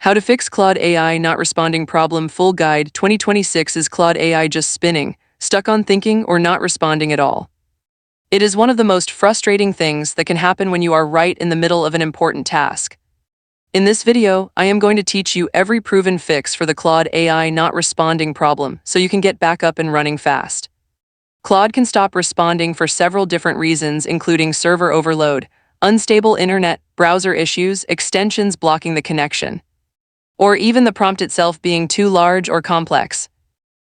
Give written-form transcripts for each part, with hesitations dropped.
How to fix Claude AI not responding problem full guide 2026. Is Claude AI just spinning, stuck on thinking, or not responding at all? It is one of the most frustrating things that can happen when you are right in the middle of an important task. In this video, I am going to teach you every proven fix for the Claude AI not responding problem so you can get back up and running fast. Claude can stop responding for several different reasons, including server overload, unstable internet, browser issues, extensions blocking the connection, or even the prompt itself being too large or complex.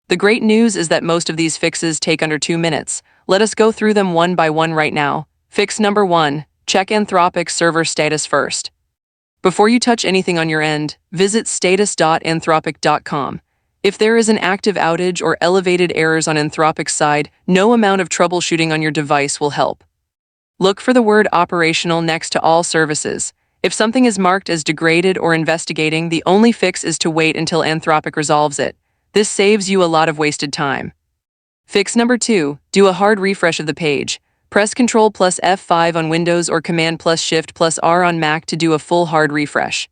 The great news is that most of these fixes take under 2 minutes. Let us go through them one by one right now. Fix number 1, check Anthropic's server status first. Before you touch anything on your end, visit status.anthropic.com. If there is an active outage or elevated errors on Anthropic's side, no amount of troubleshooting on your device will help. Look for the word operational next to all services. If something is marked as degraded or investigating, the only fix is to wait until Anthropic resolves it. This saves you a lot of wasted time. Fix number 2, do a hard refresh of the page. Press Ctrl plus F5 on Windows or Command plus Shift plus R on Mac to do a full hard refresh.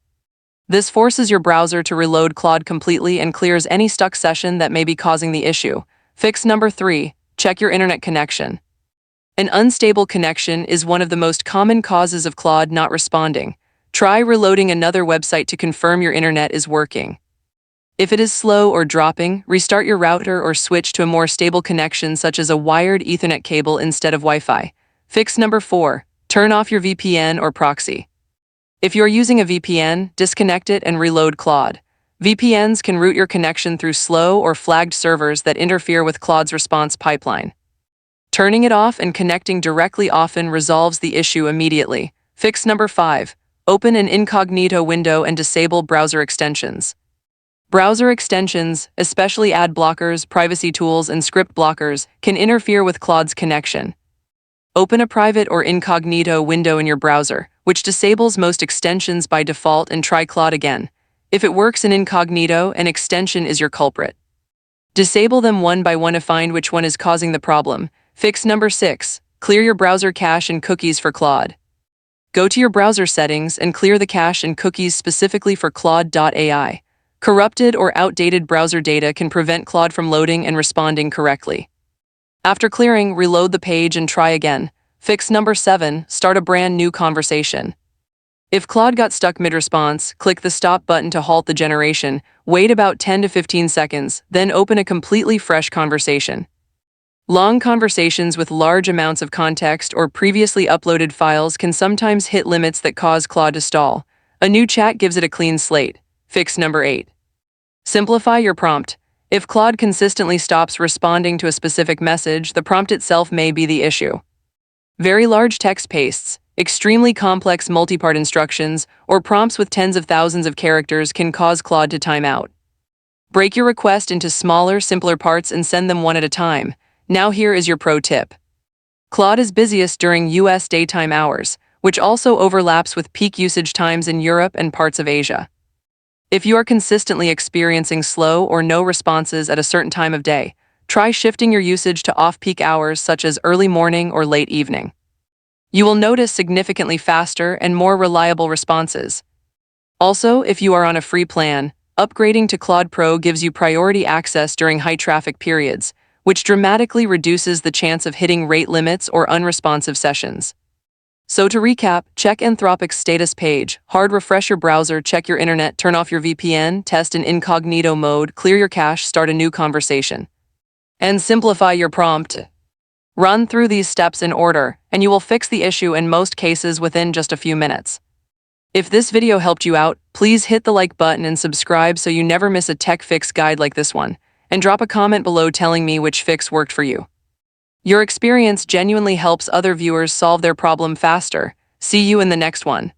This forces your browser to reload Claude completely and clears any stuck session that may be causing the issue. Fix number 3, check your internet connection. An unstable connection is one of the most common causes of Claude not responding. Try reloading another website to confirm your internet is working. If it is slow or dropping, restart your router or switch to a more stable connection such as a wired Ethernet cable instead of Wi-Fi. Fix number 4, turn off your VPN or proxy. If you are using a VPN, disconnect it and reload Claude. VPNs can route your connection through slow or flagged servers that interfere with Claude's response pipeline. Turning it off and connecting directly often resolves the issue immediately. Fix number 5, open an incognito window and disable browser extensions. Browser extensions, especially ad blockers, privacy tools, and script blockers, can interfere with Claude's connection. Open a private or incognito window in your browser, which disables most extensions by default, and try Claude again. If it works in incognito, an extension is your culprit. Disable them one by one to find which one is causing the problem. Fix number 6, clear your browser cache and cookies for Claude. Go to your browser settings and clear the cache and cookies specifically for Claude.ai. Corrupted or outdated browser data can prevent Claude from loading and responding correctly. After clearing, reload the page and try again. Fix number 7, start a brand new conversation. If Claude got stuck mid-response, click the stop button to halt the generation, wait about 10 to 15 seconds, then open a completely fresh conversation. Long conversations with large amounts of context or previously uploaded files can sometimes hit limits that cause Claude to stall. A new chat gives it a clean slate. Fix number 8. Simplify your prompt. If Claude consistently stops responding to a specific message, the prompt itself may be the issue. Very large text pastes, extremely complex multi-part instructions, or prompts with tens of thousands of characters can cause Claude to time out. Break your request into smaller, simpler parts and send them one at a time. Now here is your pro tip. Claude is busiest during US daytime hours, which also overlaps with peak usage times in Europe and parts of Asia. If you are consistently experiencing slow or no responses at a certain time of day, try shifting your usage to off-peak hours such as early morning or late evening. You will notice significantly faster and more reliable responses. Also, if you are on a free plan, upgrading to Claude Pro gives you priority access during high-traffic periods, which dramatically reduces the chance of hitting rate limits or unresponsive sessions. So to recap, check Anthropic's status page, hard refresh your browser, check your internet, turn off your VPN, test in incognito mode, clear your cache, start a new conversation, and simplify your prompt. Run through these steps in order, and you will fix the issue in most cases within just a few minutes. If this video helped you out, please hit the like button and subscribe so you never miss a tech fix guide like this one, and drop a comment below telling me which fix worked for you. Your experience genuinely helps other viewers solve their problem faster. See you in the next one.